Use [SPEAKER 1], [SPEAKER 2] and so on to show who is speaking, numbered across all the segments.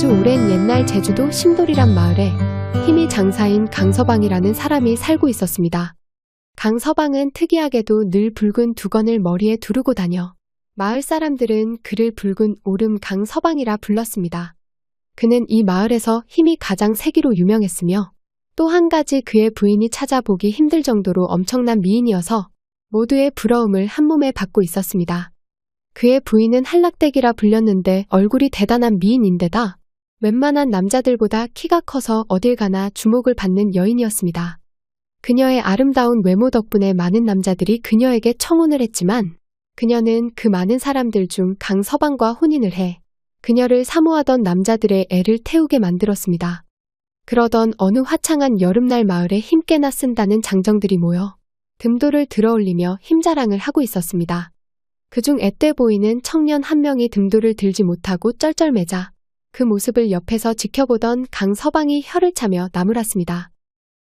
[SPEAKER 1] 아주 오랜 옛날 제주도 심돌이란 마을에 힘이 장사인 강서방이라는 사람이 살고 있었습니다. 강서방은 특이하게도 늘 붉은 두건을 머리에 두르고 다녀 마을 사람들은 그를 붉은 오름 강서방이라 불렀습니다. 그는 이 마을에서 힘이 가장 세기로 유명했으며 또 한 가지 그의 부인이 찾아보기 힘들 정도로 엄청난 미인이어서 모두의 부러움을 한몸에 받고 있었습니다. 그의 부인은 한락대기라 불렸는데 얼굴이 대단한 미인인데다 웬만한 남자들보다 키가 커서 어딜 가나 주목을 받는 여인이었습니다. 그녀의 아름다운 외모 덕분에 많은 남자들이 그녀에게 청혼을 했지만 그녀는 그 많은 사람들 중 강서방과 혼인을 해 그녀를 사모하던 남자들의 애를 태우게 만들었습니다. 그러던 어느 화창한 여름날 마을에 힘께나 쓴다는 장정들이 모여 듬도를 들어올리며 힘자랑을 하고 있었습니다. 그중 앳돼 보이는 청년 한 명이 듬도를 들지 못하고 쩔쩔매자 그 모습을 옆에서 지켜보던 강서방이 혀를 차며 나무랐습니다.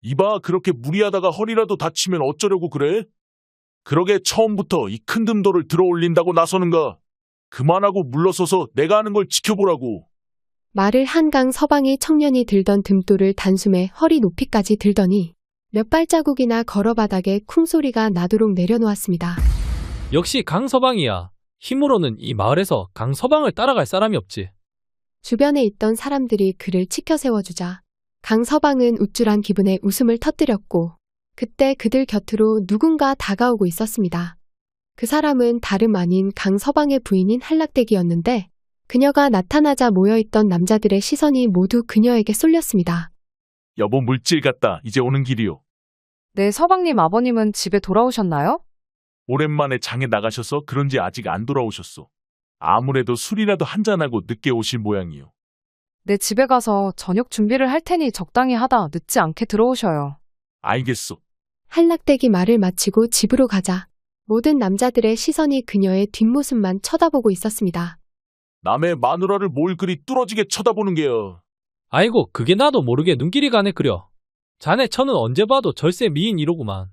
[SPEAKER 2] 이봐, 그렇게 무리하다가 허리라도 다치면 어쩌려고 그래? 그러게 처음부터 이 큰 듬도를 들어올린다고 나서는가? 그만하고 물러서서 내가 하는 걸 지켜보라고.
[SPEAKER 1] 말을 한 강서방이 청년이 들던 듬도를 단숨에 허리 높이까지 들더니 몇 발자국이나 걸어 바닥에 쿵소리가 나도록 내려놓았습니다.
[SPEAKER 3] 역시 강서방이야. 힘으로는 이 마을에서 강서방을 따라갈 사람이 없지.
[SPEAKER 1] 주변에 있던 사람들이 그를 치켜 세워주자 강서방은 우쭐한 기분에 웃음을 터뜨렸고 그때 그들 곁으로 누군가 다가오고 있었습니다. 그 사람은 다름 아닌 강서방의 부인인 한락대기였는데 그녀가 나타나자 모여있던 남자들의 시선이 모두 그녀에게 쏠렸습니다.
[SPEAKER 2] 여보, 물질 같다. 이제 오는 길이요.
[SPEAKER 4] 네, 서방님 아버님은 집에 돌아오셨나요?
[SPEAKER 2] 오랜만에 장에 나가셔서 그런지 아직 안 돌아오셨어. 아무래도 술이라도 한잔하고 늦게 오실 모양이요.
[SPEAKER 4] 네, 집에 가서 저녁 준비를 할 테니 적당히 하다 늦지 않게 들어오셔요.
[SPEAKER 2] 알겠소.
[SPEAKER 1] 한락대기 말을 마치고 집으로 가자 모든 남자들의 시선이 그녀의 뒷모습만 쳐다보고 있었습니다.
[SPEAKER 2] 남의 마누라를 뭘 그리 뚫어지게 쳐다보는 게요.
[SPEAKER 3] 아이고, 그게 나도 모르게 눈길이 가네 그려. 자네 처는 언제 봐도 절세 미인 이로구만.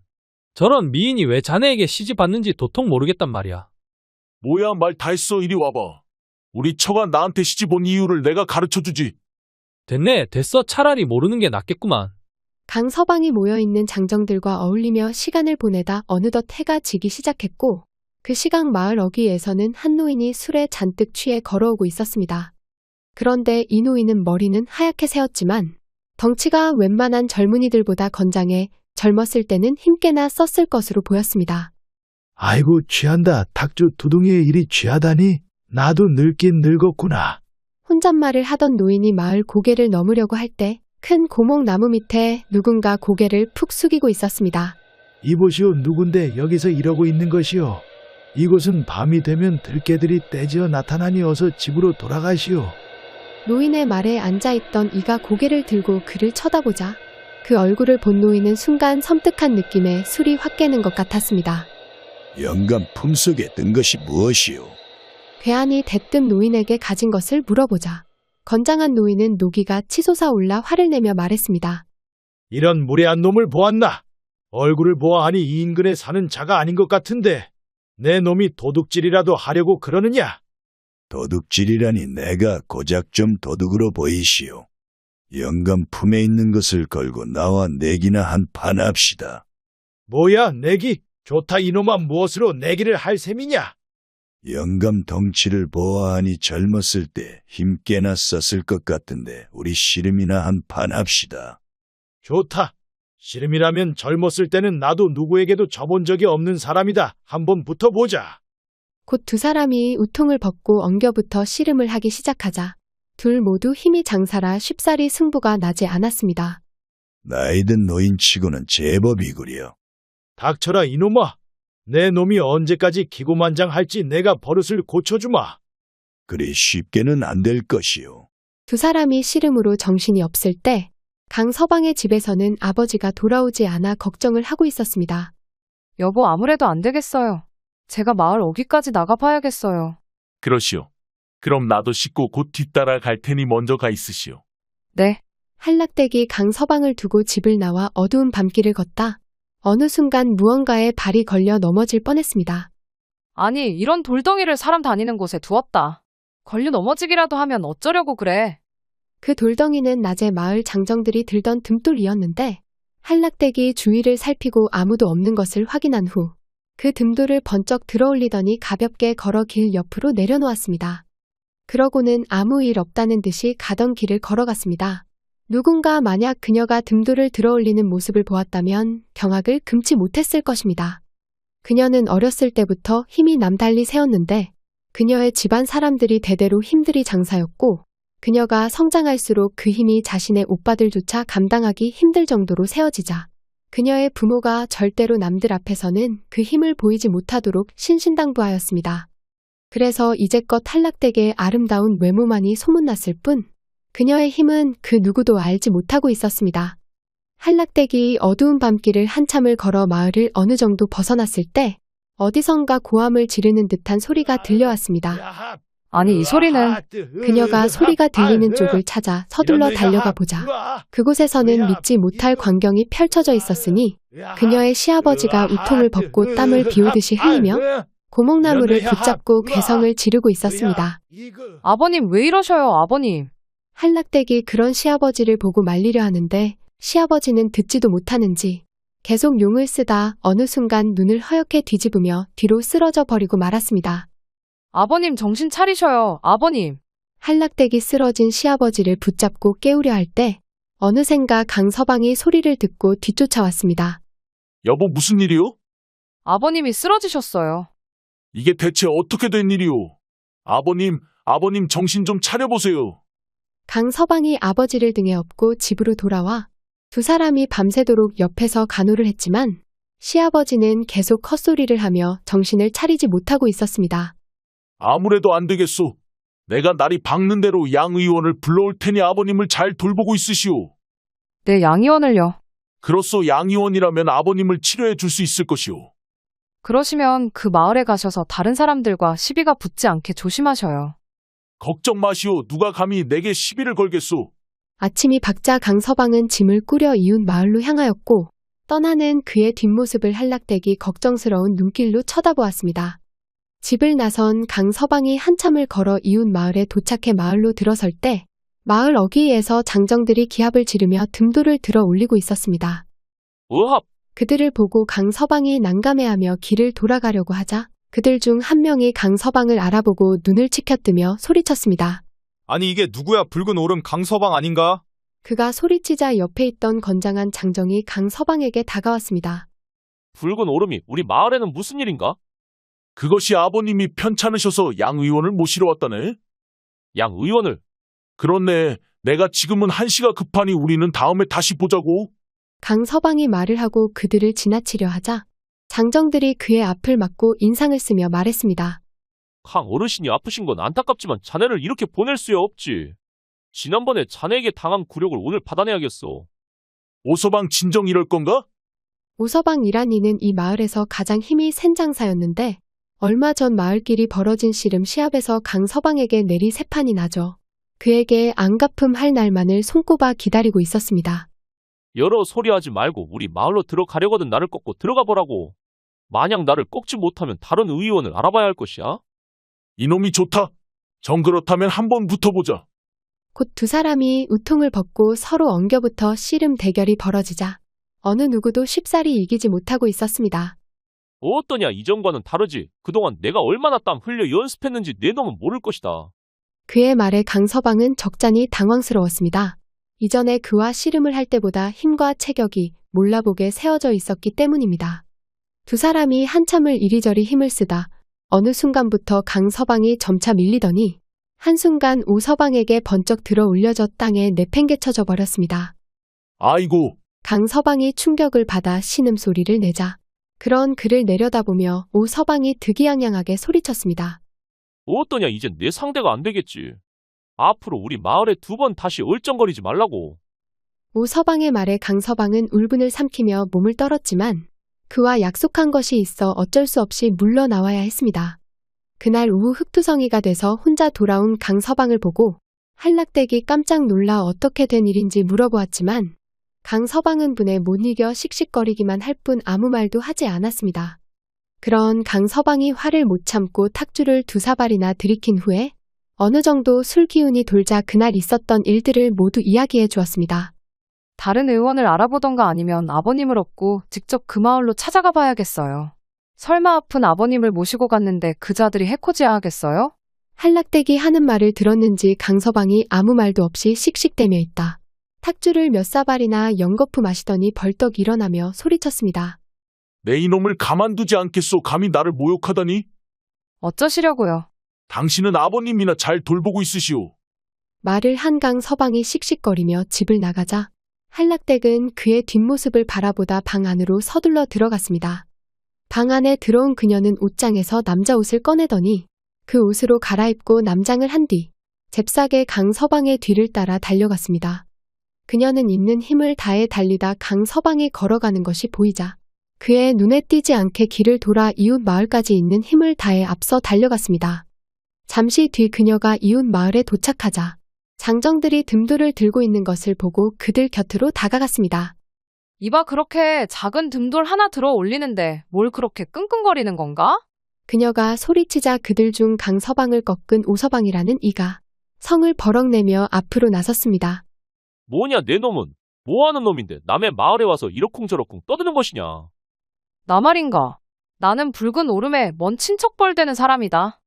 [SPEAKER 3] 저런 미인이 왜 자네에게 시집 받는지 도통 모르겠단 말이야.
[SPEAKER 2] 뭐야, 말 다 했어. 이리 와봐. 우리 처가 나한테 시집 온 이유를 내가 가르쳐주지.
[SPEAKER 3] 됐네, 됐어. 차라리 모르는 게 낫겠구만.
[SPEAKER 1] 강서방이 모여있는 장정들과 어울리며 시간을 보내다 어느덧 해가 지기 시작했고 그 시각 마을 어귀에서는 한 노인이 술에 잔뜩 취해 걸어오고 있었습니다. 그런데 이 노인은 머리는 하얗게 새었지만 덩치가 웬만한 젊은이들보다 건장해 젊었을 때는 힘께나 썼을 것으로 보였습니다.
[SPEAKER 5] 아이고 취한다. 탁주 두둥이의 일이 취하다니. 나도 늙긴 늙었구나.
[SPEAKER 1] 혼잣말을 하던 노인이 마을 고개를 넘으려고 할 때 큰 고목나무 밑에 누군가 고개를 푹 숙이고 있었습니다.
[SPEAKER 5] 이보시오, 누군데 여기서 이러고 있는 것이오. 이곳은 밤이 되면 들개들이 떼지어 나타나니 어서 집으로 돌아가시오.
[SPEAKER 1] 노인의 말에 앉아있던 이가 고개를 들고 그를 쳐다보자 그 얼굴을 본 노인은 순간 섬뜩한 느낌에 술이 확 깨는 것 같았습니다.
[SPEAKER 6] 영감 품속에 든 것이 무엇이오?
[SPEAKER 1] 괴한이 대뜸 노인에게 가진 것을 물어보자 건장한 노인은 노기가 치솟아 올라 화를 내며 말했습니다.
[SPEAKER 5] 이런 무례한 놈을 보았나? 얼굴을 보아하니 이 인근에 사는 자가 아닌 것 같은데 내 놈이 도둑질이라도 하려고 그러느냐?
[SPEAKER 6] 도둑질이라니 내가 고작 좀 도둑으로 보이시오. 영감 품에 있는 것을 걸고 나와 내기나 한 판 합시다.
[SPEAKER 5] 뭐야 내기? 좋다 이놈아, 무엇으로 내기를 할 셈이냐?
[SPEAKER 6] 영감 덩치를 보아하니 젊었을 때 힘께나 썼을 것 같은데 우리 씨름이나 한 판 합시다.
[SPEAKER 5] 좋다. 씨름이라면 젊었을 때는 나도 누구에게도 져본 적이 없는 사람이다. 한번 붙어보자.
[SPEAKER 1] 곧 두 사람이 우통을 벗고 엉겨붙어 씨름을 하기 시작하자 둘 모두 힘이 장사라 쉽사리 승부가 나지 않았습니다.
[SPEAKER 6] 나이든 노인치고는 제법이구려.
[SPEAKER 5] 닥쳐라 이놈아. 내 놈이 언제까지 기고만장할지 내가 버릇을 고쳐주마.
[SPEAKER 6] 그리 쉽게는 안 될 것이오.
[SPEAKER 1] 두 사람이 씨름으로 정신이 없을 때 강서방의 집에서는 아버지가 돌아오지 않아 걱정을 하고 있었습니다.
[SPEAKER 4] 여보, 아무래도 안 되겠어요. 제가 마을 어귀까지 나가봐야겠어요.
[SPEAKER 2] 그러시오. 그럼 나도 씻고 곧 뒤따라 갈 테니 먼저 가 있으시오.
[SPEAKER 4] 네.
[SPEAKER 1] 한락대기 강서방을 두고 집을 나와 어두운 밤길을 걷다 어느 순간 무언가에 발이 걸려 넘어질 뻔했습니다.
[SPEAKER 4] 아니, 이런 돌덩이를 사람 다니는 곳에 두었다. 걸려 넘어지기라도 하면 어쩌려고 그래.
[SPEAKER 1] 그 돌덩이는 낮에 마을 장정들이 들던 등돌이었는데 한락대기 주위를 살피고 아무도 없는 것을 확인한 후 그 등돌을 번쩍 들어올리더니 가볍게 걸어 길 옆으로 내려놓았습니다. 그러고는 아무 일 없다는 듯이 가던 길을 걸어갔습니다. 누군가 만약 그녀가 등돌을 들어올리는 모습을 보았다면 경악을 금치 못했을 것입니다. 그녀는 어렸을 때부터 힘이 남달리 세었는데 그녀의 집안 사람들이 대대로 힘들이 장사였고 그녀가 성장할수록 그 힘이 자신의 오빠들조차 감당하기 힘들 정도로 세어지자 그녀의 부모가 절대로 남들 앞에서는 그 힘을 보이지 못하도록 신신당부하였습니다. 그래서 이제껏 한락되게 아름다운 외모만이 소문났을 뿐 그녀의 힘은 그 누구도 알지 못하고 있었습니다. 한락대기 어두운 밤길을 한참을 걸어 마을을 어느 정도 벗어났을 때 어디선가 고함을 지르는 듯한 소리가 들려왔습니다.
[SPEAKER 4] 아니, 이 소리는
[SPEAKER 1] 그녀가 소리가 들리는 쪽을 찾아 서둘러 달려가 보자 그곳에서는 믿지 못할 광경이 펼쳐져 있었으니 그녀의 시아버지가 우통을 벗고 땀을 비오듯이 흘리며 고목나무를 붙잡고 괴성을 지르고 있었습니다.
[SPEAKER 4] 아버님, 왜 이러셔요, 아버님?
[SPEAKER 1] 한락대기 그런 시아버지를 보고 말리려 하는데 시아버지는 듣지도 못하는지 계속 용을 쓰다 어느 순간 눈을 허옇게 뒤집으며 뒤로 쓰러져 버리고 말았습니다.
[SPEAKER 4] 아버님, 정신 차리셔요, 아버님.
[SPEAKER 1] 한락대기 쓰러진 시아버지를 붙잡고 깨우려 할 때 어느샌가 강서방이 소리를 듣고 뒤쫓아왔습니다.
[SPEAKER 2] 여보 무슨 일이요?
[SPEAKER 4] 아버님이 쓰러지셨어요.
[SPEAKER 2] 이게 대체 어떻게 된 일이오? 아버님 정신 좀 차려보세요.
[SPEAKER 1] 강서방이 아버지를 등에 업고 집으로 돌아와 두 사람이 밤새도록 옆에서 간호를 했지만 시아버지는 계속 헛소리를 하며 정신을 차리지 못하고 있었습니다.
[SPEAKER 2] 아무래도 안 되겠소. 내가 날이 밝는 대로 양 의원을 불러올 테니 아버님을 잘 돌보고 있으시오.
[SPEAKER 4] 네, 양의원을요.
[SPEAKER 2] 그로써 양 의원이라면 아버님을 치료해 줄 수 있을 것이오.
[SPEAKER 4] 그러시면 그 마을에 가셔서 다른 사람들과 시비가 붙지 않게 조심하셔요.
[SPEAKER 2] 걱정 마시오. 누가 감히 내게 시비를 걸겠소.
[SPEAKER 1] 아침이 밝자 강서방은 짐을 꾸려 이웃 마을로 향하였고 떠나는 그의 뒷모습을 한락대기 걱정스러운 눈길로 쳐다보았습니다. 집을 나선 강서방이 한참을 걸어 이웃 마을에 도착해 마을로 들어설 때 마을 어귀에서 장정들이 기합을 지르며 등돌을 들어 올리고 있었습니다.
[SPEAKER 3] 으합!
[SPEAKER 1] 그들을 보고 강서방이 난감해하며 길을 돌아가려고 하자 그들 중 한 명이 강서방을 알아보고 눈을 치켜뜨며 소리쳤습니다.
[SPEAKER 7] 아니 이게 누구야? 붉은 오름 강서방 아닌가?
[SPEAKER 1] 그가 소리치자 옆에 있던 건장한 장정이 강서방에게 다가왔습니다.
[SPEAKER 8] 붉은 오름이 우리 마을에는 무슨 일인가?
[SPEAKER 2] 그것이 아버님이 편찮으셔서 양 의원을 모시러 왔다네.
[SPEAKER 8] 양 의원을.
[SPEAKER 2] 그렇네. 내가 지금은 한시가 급하니 우리는 다음에 다시 보자고.
[SPEAKER 1] 강서방이 말을 하고 그들을 지나치려 하자 장정들이 그의 앞을 막고 인상을 쓰며 말했습니다.
[SPEAKER 8] 강 어르신이 아프신 건 안타깝지만 자네를 이렇게 보낼 수야 없지. 지난번에 자네에게 당한 굴욕을 오늘 받아내야겠어.
[SPEAKER 2] 오서방 진정 이럴 건가?
[SPEAKER 1] 오서방이란 이는 이 마을에서 가장 힘이 센 장사였는데 얼마 전 마을끼리 벌어진 씨름 시합에서 강서방에게 내리 세 판이 나죠. 그에게 안갚음 할 날만을 손꼽아 기다리고 있었습니다.
[SPEAKER 8] 여러 소리하지 말고 우리 마을로 들어가려거든 나를 꺾고 들어가 보라고. 만약 나를 꺾지 못하면 다른 의원을 알아봐야 할 것이야.
[SPEAKER 2] 이놈이 좋다. 정 그렇다면 한번 붙어보자.
[SPEAKER 1] 곧 두 사람이 우통을 벗고 서로 엉겨붙어 씨름 대결이 벌어지자 어느 누구도 쉽사리 이기지 못하고 있었습니다.
[SPEAKER 8] 어떠냐 이전과는 다르지. 그동안 내가 얼마나 땀 흘려 연습했는지 내 놈은 모를 것이다.
[SPEAKER 1] 그의 말에 강서방은 적잖이 당황스러웠습니다. 이전에 그와 씨름을 할 때보다 힘과 체격이 몰라보게 세워져 있었기 때문입니다. 두 사람이 한참을 이리저리 힘을 쓰다 어느 순간부터 강서방이 점차 밀리더니 한순간 오서방에게 번쩍 들어 올려져 땅에 내팽개쳐져 버렸습니다.
[SPEAKER 2] 아이고.
[SPEAKER 1] 강서방이 충격을 받아 신음소리를 내자 그런 그를 내려다보며 오서방이 득이양양하게 소리쳤습니다.
[SPEAKER 8] 어떠냐 이젠 내 상대가 안 되겠지. 앞으로 우리 마을에 두 번 다시 얼쩡거리지 말라고.
[SPEAKER 1] 오서방의 말에 강서방은 울분을 삼키며 몸을 떨었지만 그와 약속한 것이 있어 어쩔 수 없이 물러나와야 했습니다. 그날 오후 흑투성이가 돼서 혼자 돌아온 강서방을 보고 한락대기 깜짝 놀라 어떻게 된 일인지 물어보았지만 강서방은 분에 못 이겨 씩씩거리기만 할 뿐 아무 말도 하지 않았습니다. 그런 강서방이 화를 못 참고 탁주를 두 사발이나 들이킨 후에 어느 정도 술 기운이 돌자 그날 있었던 일들을 모두 이야기해 주었습니다.
[SPEAKER 4] 다른 의원을 알아보던가 아니면 아버님을 얻고 직접 그 마을로 찾아가 봐야겠어요. 설마 아픈 아버님을 모시고 갔는데 그 자들이 해코지야 하겠어요?
[SPEAKER 1] 한락대기 하는 말을 들었는지 강서방이 아무 말도 없이 씩씩대며 있다. 탁주를 몇 사발이나 연거푸 마시더니 벌떡 일어나며 소리쳤습니다.
[SPEAKER 2] 내 이놈을 가만두지 않겠소. 감히 나를 모욕하다니.
[SPEAKER 4] 어쩌시려고요?
[SPEAKER 2] 당신은 아버님이나 잘 돌보고 있으시오.
[SPEAKER 1] 말을 한 강서방이 씩씩거리며 집을 나가자 한락댁은 그의 뒷모습을 바라보다 방 안으로 서둘러 들어갔습니다. 방 안에 들어온 그녀는 옷장에서 남자 옷을 꺼내더니 그 옷으로 갈아입고 남장을 한 뒤 잽싸게 강서방의 뒤를 따라 달려갔습니다. 그녀는 있는 힘을 다해 달리다 강서방이 걸어가는 것이 보이자 그의 눈에 띄지 않게 길을 돌아 이웃 마을까지 있는 힘을 다해 앞서 달려갔습니다. 잠시 뒤 그녀가 이웃 마을에 도착하자 장정들이 듬돌을 들고 있는 것을 보고 그들 곁으로 다가갔습니다.
[SPEAKER 4] 이봐 그렇게 작은 듬돌 하나 들어 올리는데 뭘 그렇게 끙끙거리는 건가?
[SPEAKER 1] 그녀가 소리치자 그들 중 강서방을 꺾은 오서방이라는 이가 성을 버럭내며 앞으로 나섰습니다.
[SPEAKER 8] 뭐냐 내 놈은 뭐하는 놈인데 남의 마을에 와서 이러쿵저러쿵 떠드는 것이냐.
[SPEAKER 4] 나 말인가? 나는 붉은 오름에 먼 친척벌 되는 사람이다.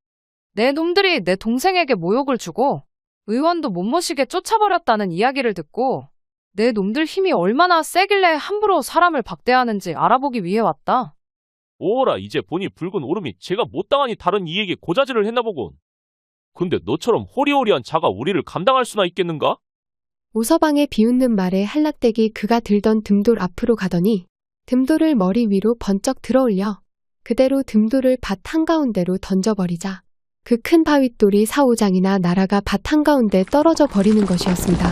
[SPEAKER 4] 내 놈들이 내 동생에게 모욕을 주고 의원도 못 모시게 쫓아버렸다는 이야기를 듣고 내 놈들 힘이 얼마나 세길래 함부로 사람을 박대하는지 알아보기 위해 왔다.
[SPEAKER 8] 오라 이제 보니 붉은 오름이 제가 못당하니 다른 이에게 고자질을 했나 보군. 근데 너처럼 호리호리한 자가 우리를 감당할 수나 있겠는가?
[SPEAKER 1] 오서방의 비웃는 말에 한락댁이 그가 들던 듬돌 앞으로 가더니 듬돌을 머리 위로 번쩍 들어올려 그대로 듬돌을 밭 한가운데로 던져버리자 그 큰 바윗돌이 4~5장이나 날아가 밭 한가운데 떨어져 버리는 것이었습니다.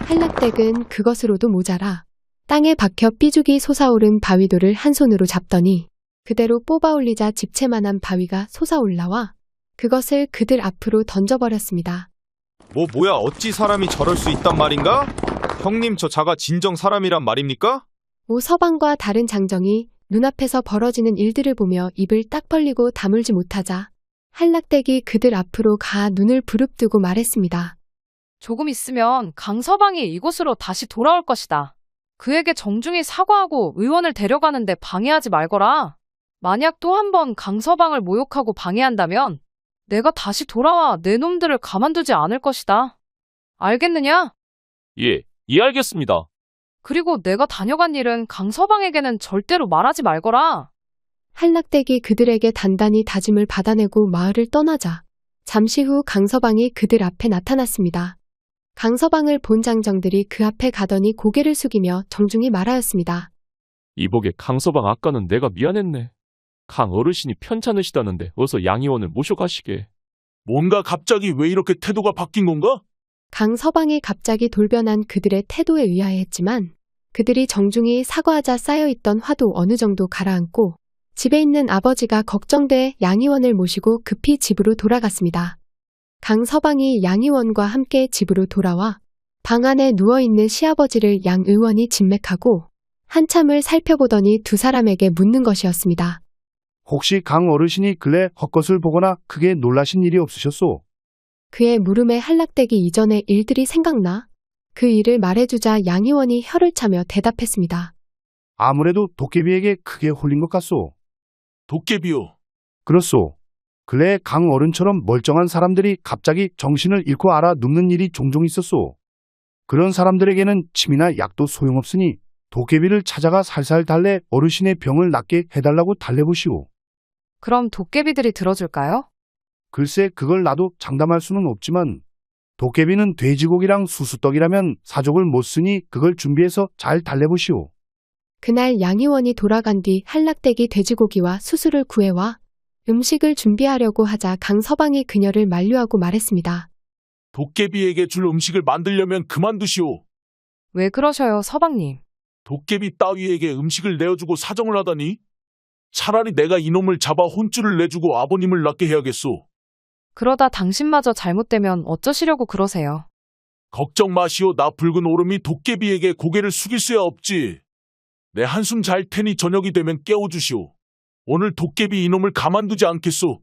[SPEAKER 1] 한락댁은 그것으로도 모자라 땅에 박혀 삐죽이 솟아오른 바위돌을 한 손으로 잡더니 그대로 뽑아올리자 집채만한 바위가 솟아올라와 그것을 그들 앞으로 던져버렸습니다.
[SPEAKER 7] 뭐야 어찌 사람이 저럴 수 있단 말인가? 형님 저 자가 진정 사람이란 말입니까?
[SPEAKER 1] 오서방과 다른 장정이 눈앞에서 벌어지는 일들을 보며 입을 딱 벌리고 다물지 못하자 한락댁이 그들 앞으로 가 눈을 부릅뜨고 말했습니다.
[SPEAKER 4] 조금 있으면 강서방이 이곳으로 다시 돌아올 것이다. 그에게 정중히 사과하고 의원을 데려가는데 방해하지 말거라. 만약 또 한 번 강서방을 모욕하고 방해한다면 내가 다시 돌아와 내 놈들을 가만두지 않을 것이다. 알겠느냐?
[SPEAKER 8] 예 알겠습니다.
[SPEAKER 4] 그리고 내가 다녀간 일은 강서방에게는 절대로 말하지 말거라.
[SPEAKER 1] 한락댁이 그들에게 단단히 다짐을 받아내고 마을을 떠나자 잠시 후 강서방이 그들 앞에 나타났습니다. 강서방을 본 장정들이 그 앞에 가더니 고개를 숙이며 정중히 말하였습니다.
[SPEAKER 8] 이복의 강서방 아까는 내가 미안했네. 강 어르신이 편찮으시다는데 어서 양의원을 모셔가시게.
[SPEAKER 2] 뭔가 갑자기 왜 이렇게 태도가 바뀐 건가?
[SPEAKER 1] 강서방이 갑자기 돌변한 그들의 태도에 의아해했지만 그들이 정중히 사과하자 쌓여있던 화도 어느 정도 가라앉고 집에 있는 아버지가 걱정돼 양의원을 모시고 급히 집으로 돌아갔습니다. 강서방이 양의원과 함께 집으로 돌아와 방 안에 누워있는 시아버지를 양 의원이 진맥하고 한참을 살펴보더니 두 사람에게 묻는 것이었습니다.
[SPEAKER 9] 혹시 강 어르신이 근래 헛것을 보거나 크게 놀라신 일이 없으셨소?
[SPEAKER 1] 그의 물음에 한락되기 이전의 일들이 생각나 그 일을 말해주자 양의원이 혀를 차며 대답했습니다.
[SPEAKER 9] 아무래도 도깨비에게 크게 홀린 것 같소.
[SPEAKER 2] 도깨비요.
[SPEAKER 9] 그렇소. 근래 강 어른처럼 멀쩡한 사람들이 갑자기 정신을 잃고 알아 눕는 일이 종종 있었소. 그런 사람들에게는 침이나 약도 소용없으니 도깨비를 찾아가 살살 달래 어르신의 병을 낫게 해달라고 달래보시오.
[SPEAKER 4] 그럼 도깨비들이 들어줄까요?
[SPEAKER 9] 글쎄 그걸 나도 장담할 수는 없지만 도깨비는 돼지고기랑 수수떡이라면 사족을 못 쓰니 그걸 준비해서 잘 달래보시오.
[SPEAKER 1] 그날 양의원이 돌아간 뒤 한락대기 돼지고기와 수수를 구해와 음식을 준비하려고 하자 강서방이 그녀를 만류하고 말했습니다.
[SPEAKER 2] 도깨비에게 줄 음식을 만들려면 그만두시오.
[SPEAKER 4] 왜 그러셔요, 서방님?
[SPEAKER 2] 도깨비 따위에게 음식을 내어주고 사정을 하다니? 차라리 내가 이놈을 잡아 혼쭐을 내주고 아버님을 낫게 해야겠소.
[SPEAKER 4] 그러다 당신마저 잘못되면 어쩌시려고 그러세요?
[SPEAKER 2] 걱정 마시오. 나 붉은 오름이 도깨비에게 고개를 숙일 수야 없지. 내 한숨 잘 테니 저녁이 되면 깨워주시오. 오늘 도깨비 이놈을 가만두지 않겠소.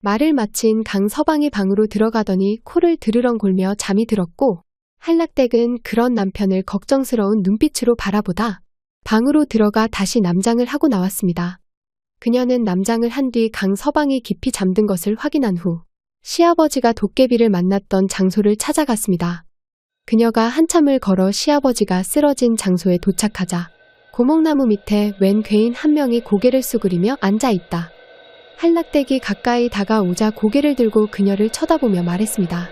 [SPEAKER 1] 말을 마친 강서방이 방으로 들어가더니 코를 드르렁 골며 잠이 들었고 한락댁은 그런 남편을 걱정스러운 눈빛으로 바라보다 방으로 들어가 다시 남장을 하고 나왔습니다. 그녀는 남장을 한 뒤 강서방이 깊이 잠든 것을 확인한 후 시아버지가 도깨비를 만났던 장소를 찾아갔습니다. 그녀가 한참을 걸어 시아버지가 쓰러진 장소에 도착하자 고목나무 밑에 웬 괴인 한 명이 고개를 수그리며 앉아있다. 한락댁이 가까이 다가오자 고개를 들고 그녀를 쳐다보며 말했습니다.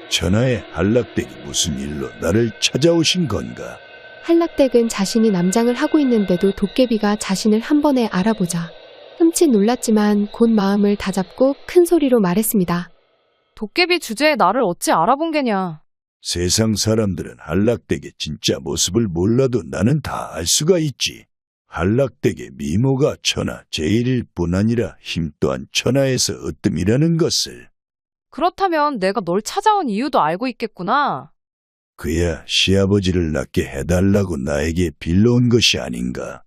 [SPEAKER 6] 전하의 한락댁이 무슨 일로 나를 찾아오신 건가?
[SPEAKER 1] 한락댁은 자신이 남장을 하고 있는데도 도깨비가 자신을 한 번에 알아보자 흠칫 놀랐지만 곧 마음을 다잡고 큰 소리로 말했습니다.
[SPEAKER 4] 도깨비 주제에 나를 어찌 알아본 게냐.
[SPEAKER 6] 세상 사람들은 한락댁의 진짜 모습을 몰라도 나는 다 알 수가 있지. 한락댁의 미모가 천하 제일일 뿐 아니라 힘 또한 천하에서 으뜸이라는 것을.
[SPEAKER 4] 그렇다면 내가 널 찾아온 이유도 알고 있겠구나.
[SPEAKER 6] 그야 시아버지를 낫게 해달라고 나에게 빌려온 것이 아닌가.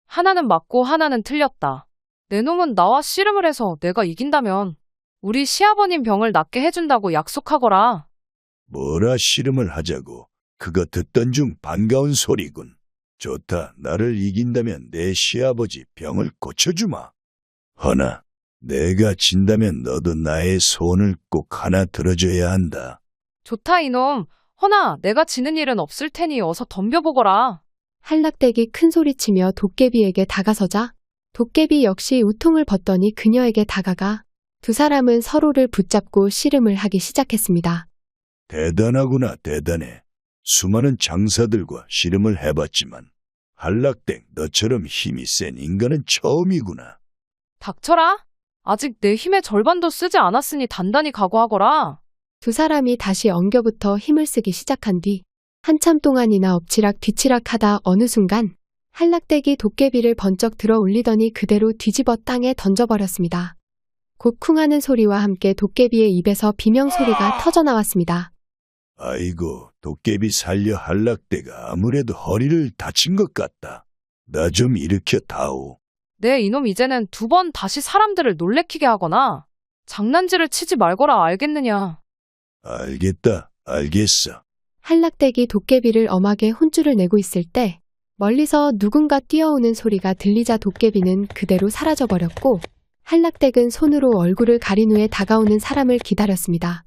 [SPEAKER 4] 하나는 맞고 하나는 틀렸다. 내 놈은 나와 씨름을 해서 내가 이긴다면 우리 시아버님 병을 낫게 해준다고 약속하거라.
[SPEAKER 6] 뭐라 씨름을 하자고. 그거 듣던 중 반가운 소리군. 좋다. 나를 이긴다면 내 시아버지 병을 고쳐주마. 허나 내가 진다면 너도 나의 소원을 꼭 하나 들어줘야 한다.
[SPEAKER 4] 좋다 이놈. 허나 내가 지는 일은 없을 테니 어서 덤벼보거라.
[SPEAKER 1] 한락댁이 큰 소리치며 도깨비에게 다가서자 도깨비 역시 우통을 벗더니 그녀에게 다가가 두 사람은 서로를 붙잡고 씨름을 하기 시작했습니다.
[SPEAKER 6] 대단하구나. 대단해. 수많은 장사들과 씨름을 해봤지만 한락댁 너처럼 힘이 센 인간은 처음이구나.
[SPEAKER 4] 닥쳐라. 아직 내 힘의 절반도 쓰지 않았으니 단단히 각오하거라.
[SPEAKER 1] 두 사람이 다시 엉겨붙어 힘을 쓰기 시작한 뒤 한참 동안이나 엎치락 뒤치락 하다 어느 순간 한락댁이 도깨비를 번쩍 들어 올리더니 그대로 뒤집어 땅에 던져버렸습니다. 곧 쿵하는 소리와 함께 도깨비의 입에서 비명소리가 터져나왔습니다.
[SPEAKER 6] 아이고, 도깨비 살려. 한락대가 아무래도 허리를 다친 것 같다. 나 좀 일으켜 다오.
[SPEAKER 4] 네 이놈 이제는 두 번 다시 사람들을 놀래키게 하거나 장난질을 치지 말거라 알겠느냐.
[SPEAKER 6] 알겠다. 알겠어.
[SPEAKER 1] 한락댁이 도깨비를 엄하게 혼쭐을 내고 있을 때 멀리서 누군가 뛰어오는 소리가 들리자 도깨비는 그대로 사라져버렸고 한락댁은 손으로 얼굴을 가린 후에 다가오는 사람을 기다렸습니다.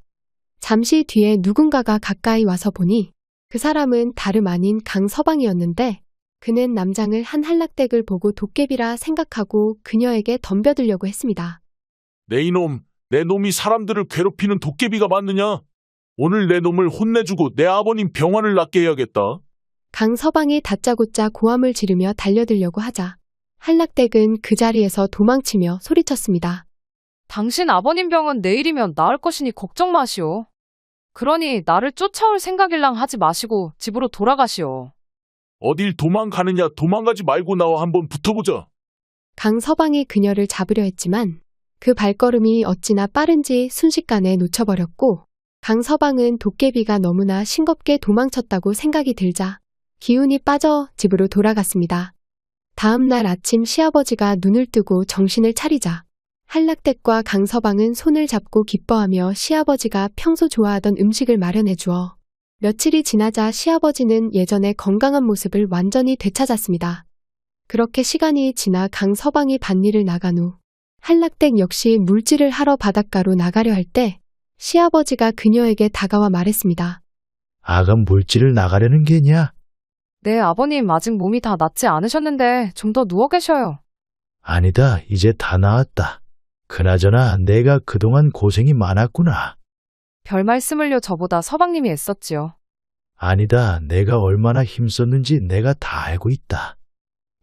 [SPEAKER 1] 잠시 뒤에 누군가가 가까이 와서 보니 그 사람은 다름 아닌 강서방이었는데 그는 남장을 한 한락댁을 보고 도깨비라 생각하고 그녀에게 덤벼들려고 했습니다.
[SPEAKER 2] 내 이놈, 내 놈이 사람들을 괴롭히는 도깨비가 맞느냐? 오늘 내 놈을 혼내주고 내 아버님 병환을 낫게 해야겠다.
[SPEAKER 1] 강서방이 다짜고짜 고함을 지르며 달려들려고 하자 한락댁은 그 자리에서 도망치며 소리쳤습니다.
[SPEAKER 4] 당신 아버님 병은 내일이면 나을 것이니 걱정 마시오. 그러니 나를 쫓아올 생각일랑 하지 마시고 집으로 돌아가시오.
[SPEAKER 2] 어딜 도망가느냐? 도망가지 말고 나와 한번 붙어보자.
[SPEAKER 1] 강서방이 그녀를 잡으려 했지만 그 발걸음이 어찌나 빠른지 순식간에 놓쳐버렸고 강서방은 도깨비가 너무나 싱겁게 도망쳤다고 생각이 들자 기운이 빠져 집으로 돌아갔습니다. 다음 날 아침 시아버지가 눈을 뜨고 정신을 차리자 한락댁과 강서방은 손을 잡고 기뻐하며 시아버지가 평소 좋아하던 음식을 마련해 주어 며칠이 지나자 시아버지는 예전의 건강한 모습을 완전히 되찾았습니다. 그렇게 시간이 지나 강서방이 밭일을 나간 후 한락댁 역시 물질을 하러 바닷가로 나가려 할 때 시아버지가 그녀에게 다가와 말했습니다.
[SPEAKER 5] 아가 물질을 나가려는 게냐?
[SPEAKER 4] 네 아버님 아직 몸이 다 낫지 않으셨는데 좀 더 누워 계셔요.
[SPEAKER 5] 아니다. 이제 다 나았다. 그나저나 내가 그동안 고생이 많았구나.
[SPEAKER 4] 별 말씀을요. 저보다 서방님이 애썼지요.
[SPEAKER 5] 아니다. 내가 얼마나 힘썼는지 내가 다 알고 있다.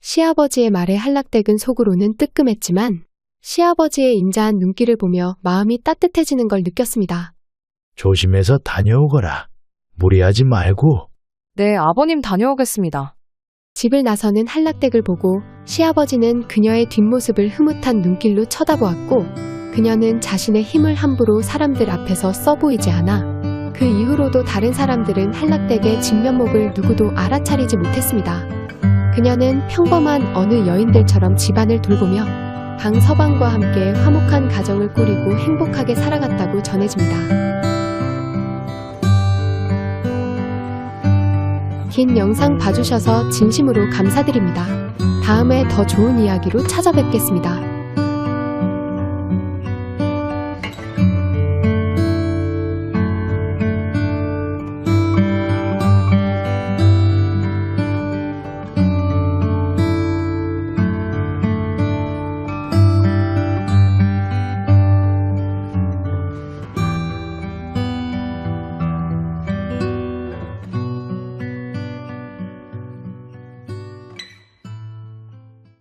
[SPEAKER 1] 시아버지의 말에 한락댁은 속으로는 뜨끔했지만 시아버지의 인자한 눈길을 보며 마음이 따뜻해지는 걸 느꼈습니다.
[SPEAKER 5] 조심해서 다녀오거라. 무리하지 말고.
[SPEAKER 4] 네 아버님 다녀오겠습니다.
[SPEAKER 1] 집을 나서는 한락댁을 보고 시아버지는 그녀의 뒷모습을 흐뭇한 눈길로 쳐다보았고 그녀는 자신의 힘을 함부로 사람들 앞에서 써보이지 않아 그 이후로도 다른 사람들은 한락댁의 진면목을 누구도 알아차리지 못했습니다. 그녀는 평범한 어느 여인들처럼 집안을 돌보며 강서방과 함께 화목한 가정을 꾸리고 행복하게 살아갔다고 전해집니다. 긴 영상 봐주셔서 진심으로 감사드립니다. 다음에 더 좋은 이야기로 찾아뵙겠습니다.